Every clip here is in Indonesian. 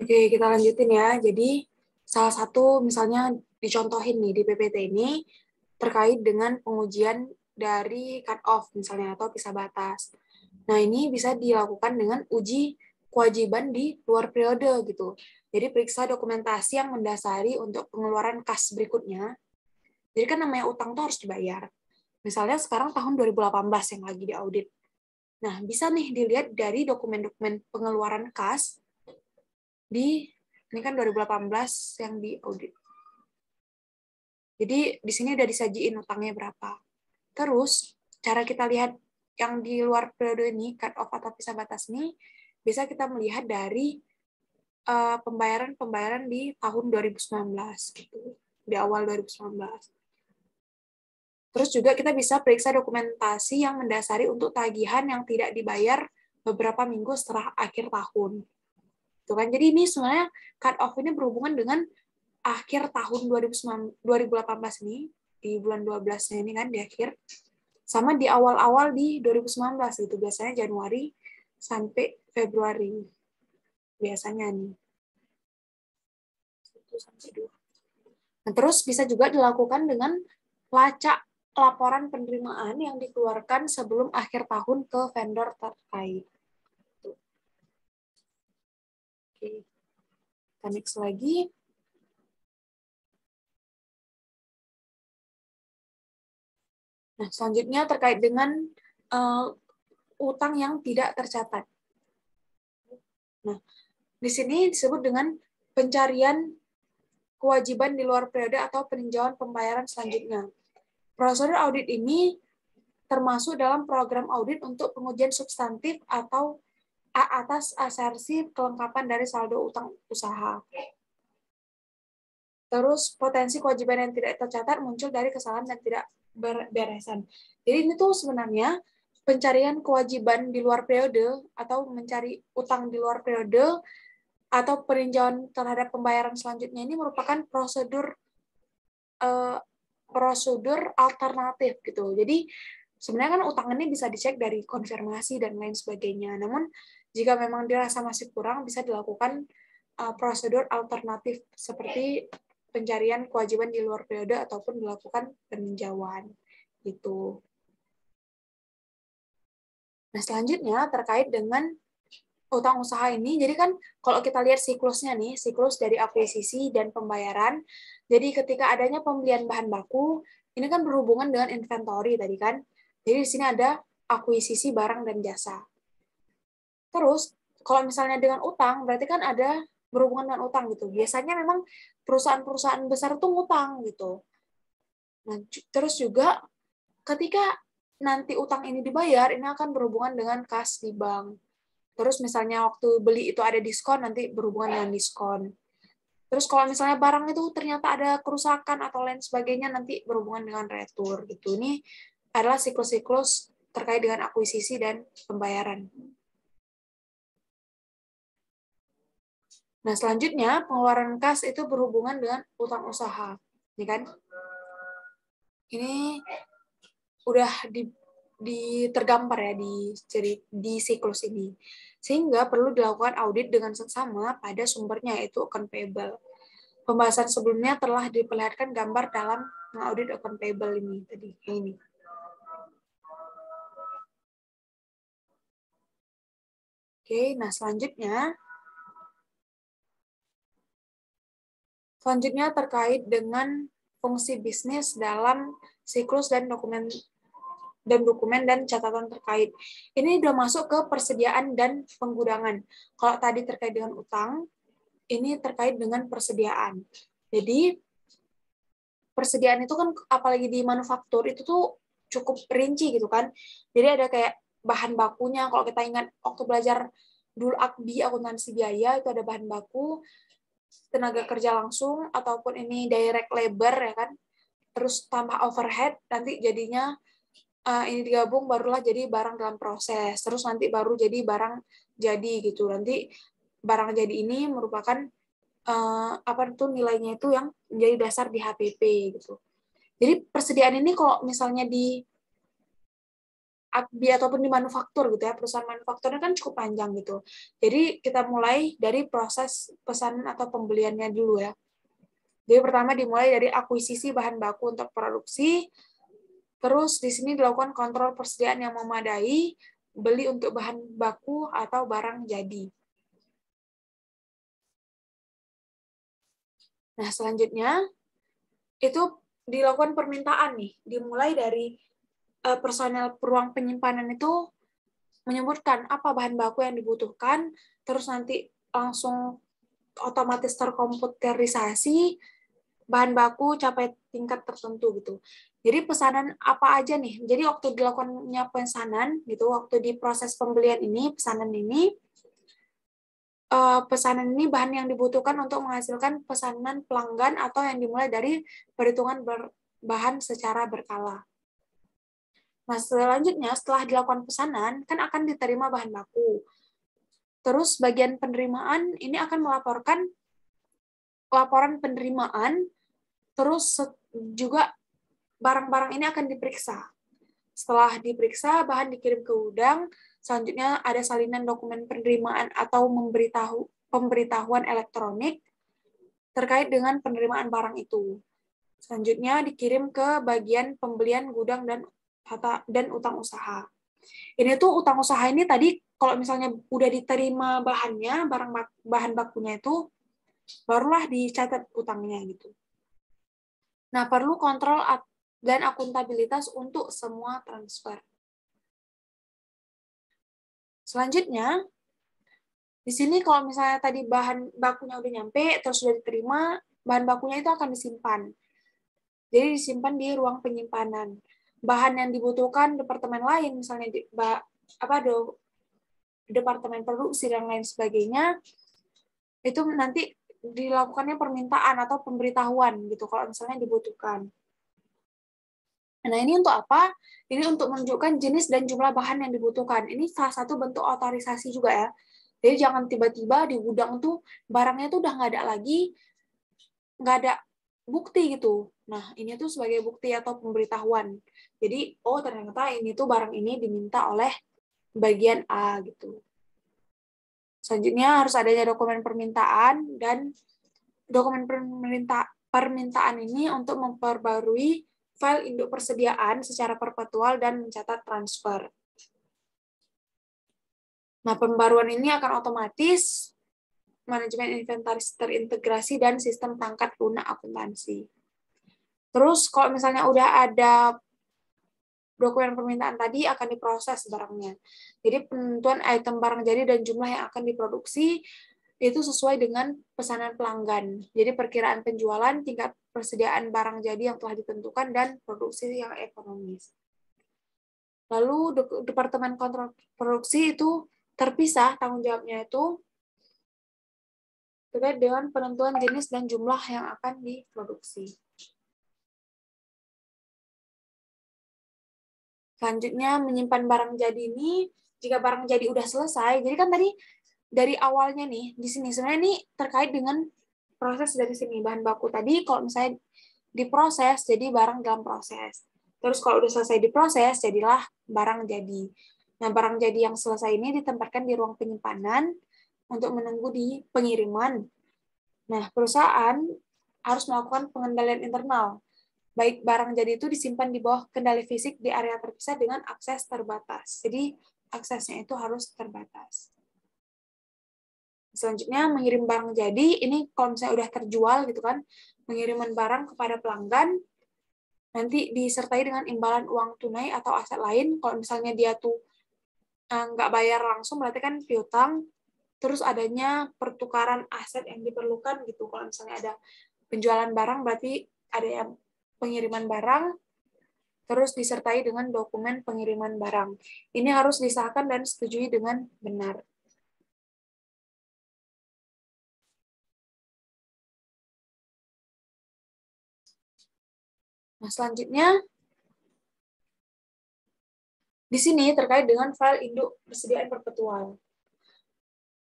Oke, kita lanjutin ya. Jadi, salah satu misalnya dicontohin nih di PPT ini terkait dengan pengujian dari cut-off misalnya atau pisah batas. Nah, ini bisa dilakukan dengan uji kewajiban di luar periode gitu. Jadi, periksa dokumentasi yang mendasari untuk pengeluaran kas berikutnya. Jadi kan namanya utang tuh harus dibayar. Misalnya sekarang tahun 2018 yang lagi diaudit. Nah, bisa nih dilihat dari dokumen-dokumen pengeluaran kas ini kan 2018 yang di audit. Jadi di sini udah disajiin utangnya berapa. Terus cara kita lihat yang di luar periode ini, cut off atau pisah batas ini, bisa kita melihat dari pembayaran-pembayaran di tahun 2019 gitu, di awal 2019. Terus juga kita bisa periksa dokumentasi yang mendasari untuk tagihan yang tidak dibayar beberapa minggu setelah akhir tahun. Tuh kan, jadi ini sebenarnya cut off ini berhubungan dengan akhir tahun 2018 ini, di bulan 12-nya ini kan di akhir, sama di awal-awal di 2019 gitu, biasanya Januari sampai Februari biasanya nih. 1-2. Nah, terus bisa juga dilakukan dengan lacak laporan penerimaan yang dikeluarkan sebelum akhir tahun ke vendor terkait. Oke. Kita next lagi. Nah, selanjutnya terkait dengan utang yang tidak tercatat. Nah, di sini disebut dengan pencarian kewajiban di luar periode atau peninjauan pembayaran selanjutnya. Prosedur audit ini termasuk dalam program audit untuk pengujian substantif atau atas asersi kelengkapan dari saldo utang usaha. Terus potensi kewajiban yang tidak tercatat muncul dari kesalahan dan tidak beresan. Jadi ini tuh sebenarnya pencarian kewajiban di luar periode atau mencari utang di luar periode atau peninjauan terhadap pembayaran selanjutnya ini merupakan prosedur alternatif gitu. Jadi sebenarnya kan utang ini bisa dicek dari konfirmasi dan lain sebagainya. Namun jika memang dirasa masih kurang, bisa dilakukan prosedur alternatif seperti pencarian kewajiban di luar periode ataupun dilakukan peninjauan gitu. Nah, selanjutnya terkait dengan utang usaha ini, jadi kan kalau kita lihat siklusnya nih, siklus dari akuisisi dan pembayaran, jadi ketika adanya pembelian bahan baku, ini kan berhubungan dengan inventory tadi kan, jadi di sini ada akuisisi barang dan jasa. Terus, kalau misalnya dengan utang, berarti kan ada berhubungan dengan utang gitu. Biasanya memang perusahaan-perusahaan besar tuh ngutang gitu. Nah, terus juga ketika nanti utang ini dibayar, ini akan berhubungan dengan kas di bank. Terus misalnya waktu beli itu ada diskon, nanti berhubungan dengan diskon. Terus kalau misalnya barang itu ternyata ada kerusakan atau lain sebagainya, nanti berhubungan dengan retur gitu. Ini adalah siklus-siklus terkait dengan akuisisi dan pembayaran. Nah, selanjutnya pengeluaran kas itu berhubungan dengan utang usaha. Ini kan? Ini udah tergambar ya di siklus ini. Sehingga perlu dilakukan audit dengan seksama pada sumbernya, yaitu account payable. Pembahasan sebelumnya telah diperlihatkan gambar dalam mengaudit account payable ini tadi. Ini. Oke, nah selanjutnya terkait dengan fungsi bisnis dalam siklus dan dokumen dan catatan terkait. Ini sudah masuk ke persediaan dan penggudangan. Kalau tadi terkait dengan utang, ini terkait dengan persediaan. Jadi persediaan itu kan apalagi di manufaktur itu tuh cukup rinci gitu kan. Jadi ada kayak bahan bakunya. Kalau kita ingat waktu belajar dulu AKBI, akuntansi biaya, itu ada bahan baku, tenaga kerja langsung ataupun ini direct labor ya kan. Terus tambah overhead, nanti jadinya ini digabung barulah jadi barang dalam proses. Terus nanti baru jadi barang jadi gitu. Nanti barang jadi ini merupakan apa tuh nilainya itu yang menjadi dasar di HPP gitu. Jadi persediaan ini kalau misalnya di ataupun di manufaktur gitu ya, perusahaan manufakturnya kan cukup panjang gitu. Jadi kita mulai dari proses pesanan atau pembeliannya dulu ya. Jadi pertama dimulai dari akuisisi bahan baku untuk produksi, terus di sini dilakukan kontrol persediaan yang memadai, beli untuk bahan baku atau barang jadi. Nah, selanjutnya itu dilakukan permintaan nih, dimulai dari personel ruang penyimpanan itu menyebutkan apa bahan baku yang dibutuhkan, terus nanti langsung otomatis terkomputerisasi, bahan baku capai tingkat tertentu gitu. Jadi pesanan apa aja nih? Jadi waktu dilakukannya pesanan gitu, waktu di proses pembelian ini, pesanan ini bahan yang dibutuhkan untuk menghasilkan pesanan pelanggan atau yang dimulai dari perhitungan bahan secara berkala. Nah, selanjutnya setelah dilakukan pesanan, kan akan diterima bahan baku. Terus bagian penerimaan ini akan melaporkan laporan penerimaan, terus juga barang-barang ini akan diperiksa. Setelah diperiksa, bahan dikirim ke gudang, selanjutnya ada salinan dokumen penerimaan atau pemberitahuan elektronik terkait dengan penerimaan barang itu. Selanjutnya dikirim ke bagian pembelian gudang dan utang usaha. Ini tuh utang usaha ini tadi kalau misalnya udah diterima bahannya, bahan bakunya itu barulah dicatat utangnya gitu. Nah, perlu kontrol dan akuntabilitas untuk semua transfer. Selanjutnya, di sini kalau misalnya tadi bahan bakunya udah nyampe, terus sudah diterima, bahan bakunya itu akan disimpan. Jadi disimpan di ruang penyimpanan. Bahan yang dibutuhkan departemen lain, misalnya departemen produksi dan lain sebagainya, itu nanti dilakukannya permintaan atau pemberitahuan gitu kalau misalnya dibutuhkan. Nah, ini untuk apa? Ini untuk menunjukkan jenis dan jumlah bahan yang dibutuhkan. Ini salah satu bentuk otorisasi juga ya. Jadi jangan tiba-tiba di gudang tuh barangnya tuh udah nggak ada lagi, nggak ada bukti gitu. Nah, ini tuh sebagai bukti atau pemberitahuan. Jadi, oh ternyata ini tuh barang ini diminta oleh bagian A gitu. Selanjutnya harus adanya dokumen permintaan, dan dokumen permintaan ini untuk memperbarui file induk persediaan secara perpetual dan mencatat transfer. Nah, pembaruan ini akan otomatis, manajemen inventaris terintegrasi, dan sistem tangkat lunak akuntansi. Terus kalau misalnya udah ada dokumen permintaan tadi, akan diproses barangnya. Jadi penentuan item barang jadi dan jumlah yang akan diproduksi itu sesuai dengan pesanan pelanggan. Jadi perkiraan penjualan, tingkat persediaan barang jadi yang telah ditentukan, dan produksi yang ekonomis. Lalu Departemen Kontrol Produksi itu terpisah tanggung jawabnya itu terkait dengan penentuan jenis dan jumlah yang akan diproduksi. Selanjutnya menyimpan barang jadi ini, jika barang jadi udah selesai, jadi kan tadi dari awalnya nih, di sini sebenarnya ini terkait dengan proses dari sini, bahan baku tadi kalau misalnya diproses, jadi barang dalam proses. Terus kalau udah selesai diproses, jadilah barang jadi. Nah, barang jadi yang selesai ini ditempatkan di ruang penyimpanan untuk menunggu di pengiriman. Nah, perusahaan harus melakukan pengendalian internal. Baik barang jadi itu disimpan di bawah kendali fisik di area terpisah dengan akses terbatas. Jadi, aksesnya itu harus terbatas. Selanjutnya, mengirim barang jadi, ini kalau misalnya udah terjual gitu kan, pengiriman barang kepada pelanggan, nanti disertai dengan imbalan uang tunai atau aset lain. Kalau misalnya dia tuh nggak bayar langsung, berarti kan piutang, terus adanya pertukaran aset yang diperlukan gitu. Kalau misalnya ada penjualan barang, berarti ada yang pengiriman barang, terus disertai dengan dokumen pengiriman barang. Ini harus disahkan dan disetujui dengan benar. Nah, selanjutnya, di sini terkait dengan file induk persediaan perpetual.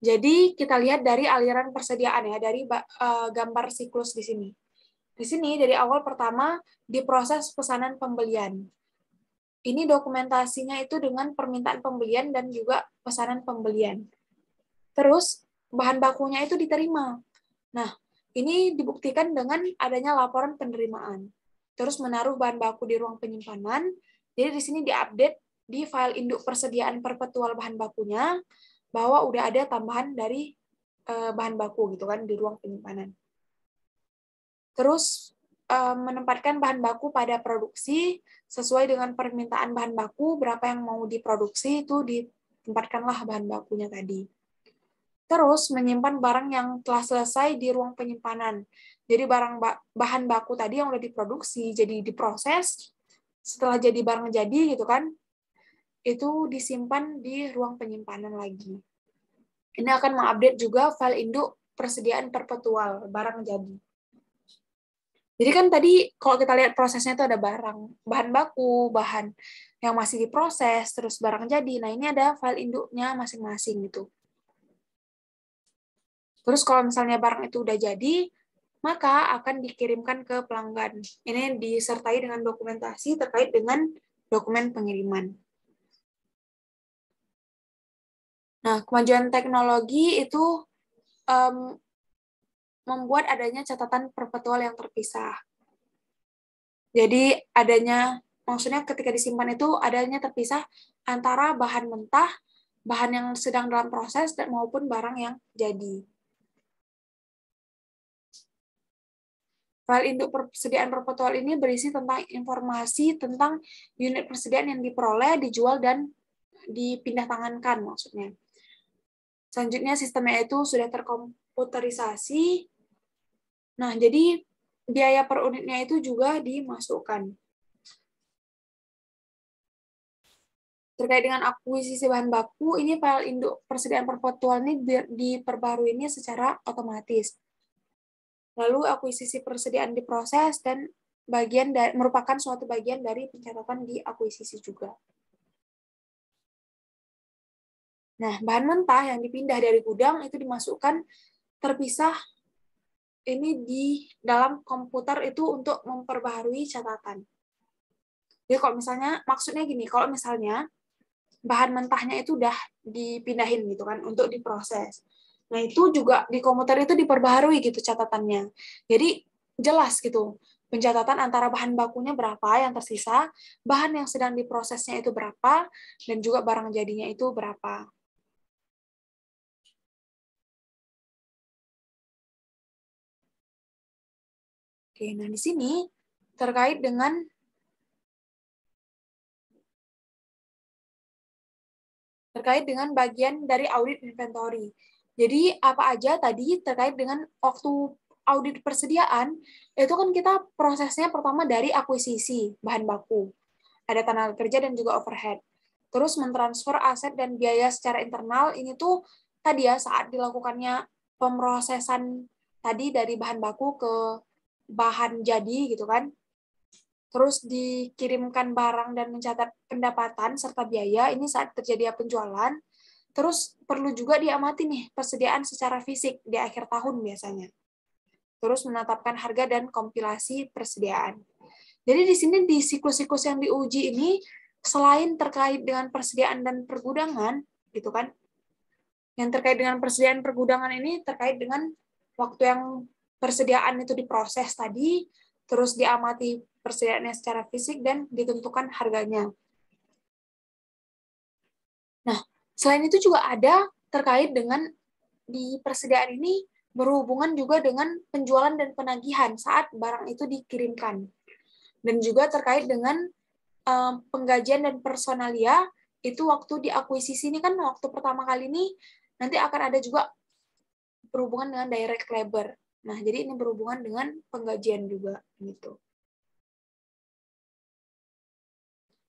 Jadi kita lihat dari aliran persediaan ya, dari gambar siklus di sini. Di sini dari awal pertama diproses pesanan pembelian. ini dokumentasinya itu dengan permintaan pembelian dan juga pesanan pembelian. Terus bahan bakunya itu diterima. Nah, ini dibuktikan dengan adanya laporan penerimaan. Terus menaruh bahan baku di ruang penyimpanan. Jadi di sini diupdate di file induk persediaan perpetual bahan bakunya bahwa udah ada tambahan dari bahan baku gitu kan di ruang penyimpanan. Terus menempatkan bahan baku pada produksi sesuai dengan permintaan bahan baku, berapa yang mau diproduksi itu ditempatkanlah bahan bakunya tadi. Terus menyimpan barang yang telah selesai di ruang penyimpanan. Jadi bahan baku tadi yang udah diproduksi, jadi diproses, setelah jadi barang jadi gitu kan, itu disimpan di ruang penyimpanan lagi. Ini akan mengupdate juga file induk persediaan perpetual barang jadi. Jadi kan tadi kalau kita lihat prosesnya itu ada bahan baku, bahan yang masih diproses, terus barang jadi. Nah, ini ada file induknya masing-masing gitu. Terus kalau misalnya barang itu udah jadi, maka akan dikirimkan ke pelanggan. Ini disertai dengan dokumentasi terkait dengan dokumen pengiriman. Nah, kemajuan teknologi itu membuat adanya catatan perpetual yang terpisah. Jadi maksudnya ketika disimpan itu adanya terpisah antara bahan mentah, bahan yang sedang dalam proses, maupun barang yang jadi. File induk persediaan perpetual ini berisi tentang informasi tentang unit persediaan yang diperoleh, dijual, dan dipindah tangankan maksudnya. Selanjutnya sistemnya itu sudah terkomputerisasi. Nah, jadi biaya per unitnya itu juga dimasukkan. Terkait dengan akuisisi bahan baku, ini file induk persediaan perpetual ini diperbarui ini secara otomatis. Lalu akuisisi persediaan diproses dan merupakan suatu bagian dari pencatatan di akuisisi juga. Nah, bahan mentah yang dipindah dari gudang itu dimasukkan terpisah ini di dalam komputer itu untuk memperbaharui catatan. Jadi kalau misalnya, maksudnya gini, kalau misalnya bahan mentahnya itu udah dipindahin gitu kan untuk diproses. Nah, itu juga di komputer itu diperbaharui gitu catatannya. Jadi jelas gitu pencatatan antara bahan bakunya berapa yang tersisa, bahan yang sedang diprosesnya itu berapa, dan juga barang jadinya itu berapa. Oke, nah di sini terkait dengan bagian dari audit inventory. Jadi apa aja tadi terkait dengan waktu audit persediaan, itu kan kita prosesnya pertama dari akuisisi bahan baku. Ada tenaga kerja dan juga overhead. Terus mentransfer aset dan biaya secara internal, ini tuh tadi ya saat dilakukannya pemrosesan tadi dari bahan baku ke bahan jadi gitu kan. Terus dikirimkan barang dan mencatat pendapatan serta biaya, ini saat terjadi penjualan. Terus perlu juga diamati nih persediaan secara fisik di akhir tahun biasanya. Terus menetapkan harga dan kompilasi persediaan. Jadi di sini di siklus-siklus yang diuji ini selain terkait dengan persediaan dan pergudangan, gitu kan? Yang terkait dengan persediaan pergudangan ini terkait dengan waktu yang persediaan itu diproses tadi, terus diamati persediaannya secara fisik dan ditentukan harganya. Nah, selain itu juga ada terkait dengan di persediaan ini berhubungan juga dengan penjualan dan penagihan saat barang itu dikirimkan. Dan juga terkait dengan penggajian dan personalia, itu waktu di akuisisi ini kan waktu pertama kali ini nanti akan ada juga berhubungan dengan direct labor. Nah, jadi ini berhubungan dengan penggajian juga gitu.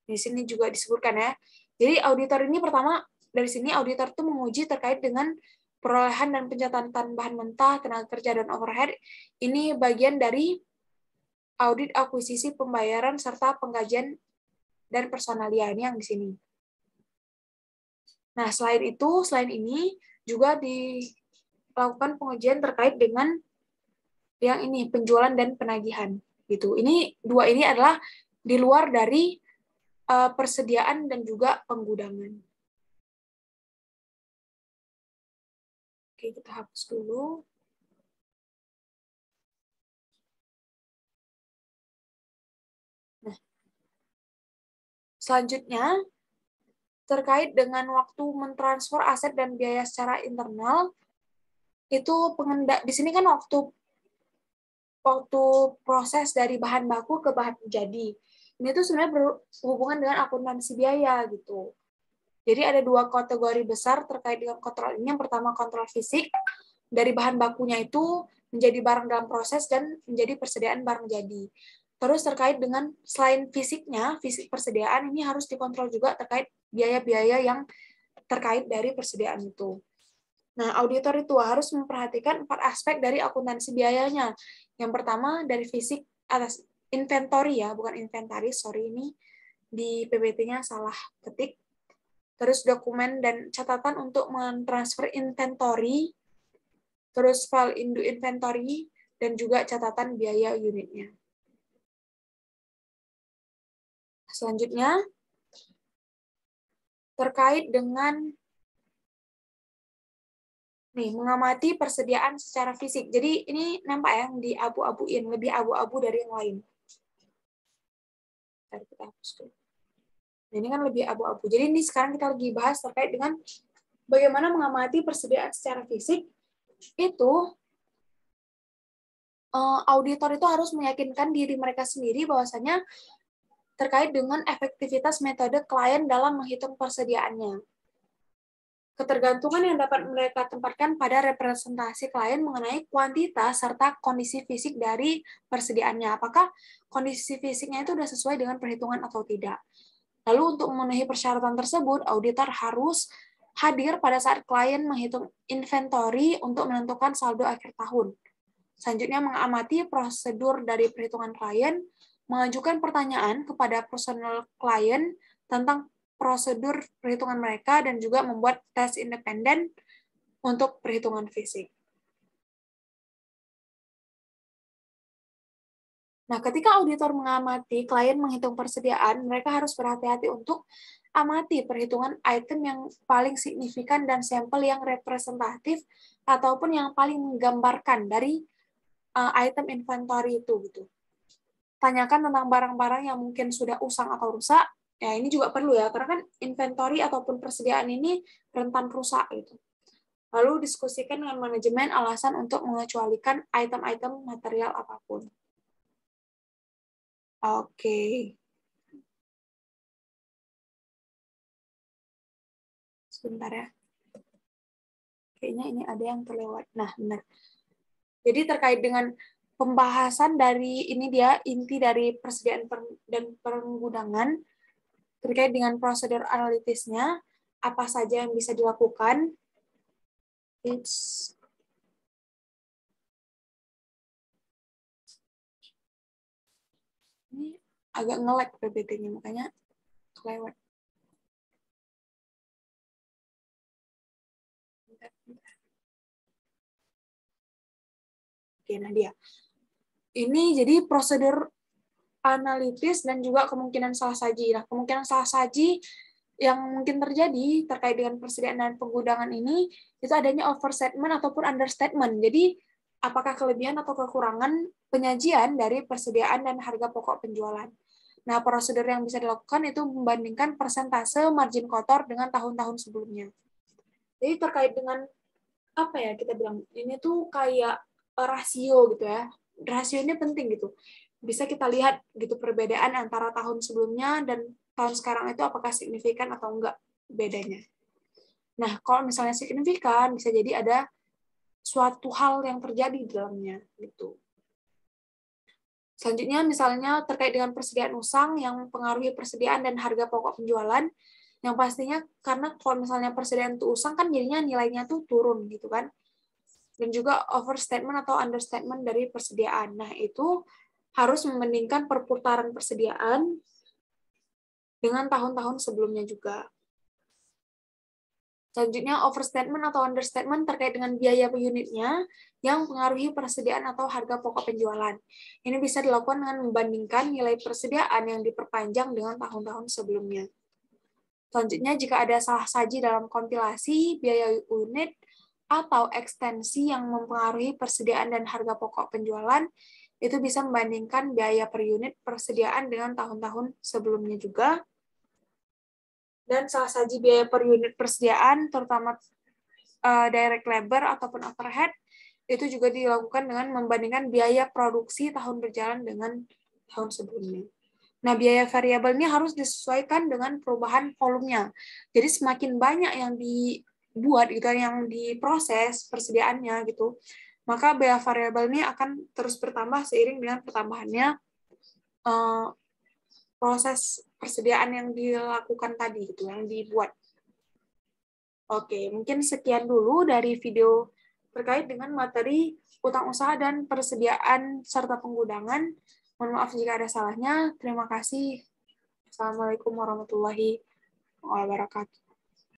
Di sini juga disebutkan ya. Jadi auditor ini pertama dari sini auditor itu menguji terkait dengan perolehan dan pencatatan bahan mentah, tenaga kerja dan overhead. Ini bagian dari audit akuisisi pembayaran serta penggajian dan personalia ini yang di sini. Nah, selain ini juga dilakukan pengujian terkait dengan yang ini penjualan dan penagihan gitu. Ini dua ini adalah di luar dari persediaan dan juga penggudangan. Oke, kita hapus dulu. Nah, selanjutnya, terkait dengan waktu mentransfer aset dan biaya secara internal, itu di sini kan waktu proses dari bahan baku ke bahan jadi. Ini tuh sebenarnya berhubungan dengan akuntansi biaya gitu. Jadi ada dua kategori besar terkait dengan kontrol ini. Yang pertama kontrol fisik, dari bahan bakunya itu menjadi barang dalam proses dan menjadi persediaan barang jadi. Terus terkait dengan selain fisiknya, fisik persediaan ini harus dikontrol juga terkait biaya-biaya yang terkait dari persediaan itu. Nah, auditor itu harus memperhatikan 4 aspek dari akuntansi biayanya. Yang pertama dari fisik atas inventory ya, bukan inventaris, sorry ini di PPT-nya salah ketik. Terus dokumen dan catatan untuk mentransfer inventory, terus file induk inventory, dan juga catatan biaya unitnya. Selanjutnya, terkait dengan mengamati persediaan secara fisik. Jadi ini nampak ya, di abu-abuin, lebih abu-abu dari yang lain. Kita hapus dulu. Nah, ini kan lebih abu-abu. Jadi ini sekarang kita lagi bahas terkait dengan bagaimana mengamati persediaan secara fisik. Itu auditor itu harus meyakinkan diri mereka sendiri bahwasanya terkait dengan efektivitas metode klien dalam menghitung persediaannya. Ketergantungan yang dapat mereka tempatkan pada representasi klien mengenai kuantitas serta kondisi fisik dari persediaannya. Apakah kondisi fisiknya itu sudah sesuai dengan perhitungan atau tidak? Lalu untuk memenuhi persyaratan tersebut, auditor harus hadir pada saat klien menghitung inventory untuk menentukan saldo akhir tahun. Selanjutnya mengamati prosedur dari perhitungan klien, mengajukan pertanyaan kepada personal klien tentang prosedur perhitungan mereka, dan juga membuat tes independen untuk perhitungan fisik. Nah, ketika auditor mengamati klien menghitung persediaan, mereka harus berhati-hati untuk amati perhitungan item yang paling signifikan dan sampel yang representatif ataupun yang paling menggambarkan dari item inventory itu gitu. Tanyakan tentang barang-barang yang mungkin sudah usang atau rusak. Ya, ini juga perlu ya, karena kan inventory ataupun persediaan ini rentan rusak gitu. Lalu diskusikan dengan manajemen alasan untuk mengecualikan item-item material apapun. Oke. Sebentar ya. Kayaknya ini ada yang terlewat. Nah, benar. Jadi terkait dengan pembahasan dari ini dia inti dari persediaan dan penggunaan terkait dengan prosedur analitisnya, apa saja yang bisa dilakukan. Ini agak nge-lag PPT-nya, makanya kelewat. Oke, nah dia. Ini jadi prosedur analitis dan juga kemungkinan salah saji. Nah, kemungkinan salah saji yang mungkin terjadi terkait dengan persediaan dan penggunaan ini, itu adanya overstatement ataupun understatement. Jadi, apakah kelebihan atau kekurangan penyajian dari persediaan dan harga pokok penjualan. Nah, prosedur yang bisa dilakukan itu membandingkan persentase margin kotor dengan tahun-tahun sebelumnya. Jadi, terkait dengan apa ya kita bilang, ini tuh kayak rasio gitu ya. Rasio ini penting gitu. Bisa kita lihat gitu perbedaan antara tahun sebelumnya dan tahun sekarang itu apakah signifikan atau enggak bedanya. Nah, kalau misalnya signifikan, bisa jadi ada suatu hal yang terjadi di dalamnya gitu. Selanjutnya misalnya terkait dengan persediaan usang yang mempengaruhi persediaan dan harga pokok penjualan, yang pastinya karena kalau misalnya persediaan itu usang kan jadinya nilainya tuh turun gitu kan. Dan juga overstatement atau understatement dari persediaan. Nah, itu harus membandingkan perputaran persediaan dengan tahun-tahun sebelumnya juga. Selanjutnya, overstatement atau understatement terkait dengan biaya per unitnya yang mempengaruhi persediaan atau harga pokok penjualan. Ini bisa dilakukan dengan membandingkan nilai persediaan yang diperpanjang dengan tahun-tahun sebelumnya. Selanjutnya, jika ada salah saji dalam kompilasi, biaya unit atau ekstensi yang mempengaruhi persediaan dan harga pokok penjualan, itu bisa membandingkan biaya per unit persediaan dengan tahun-tahun sebelumnya juga. Dan salah saji biaya per unit persediaan, terutama direct labor ataupun overhead, itu juga dilakukan dengan membandingkan biaya produksi tahun berjalan dengan tahun sebelumnya. Nah, biaya variabel ini harus disesuaikan dengan perubahan volumenya. Jadi semakin banyak yang dibuat gitu, yang diproses persediaannya gitu, maka biaya variabel ini akan terus bertambah seiring dengan pertambahannya proses persediaan yang dilakukan tadi gitu, yang dibuat. Oke, mungkin sekian dulu dari video terkait dengan materi utang usaha dan persediaan serta penggunaan. Mohon maaf jika ada salahnya. Terima kasih. Assalamualaikum warahmatullahi wabarakatuh.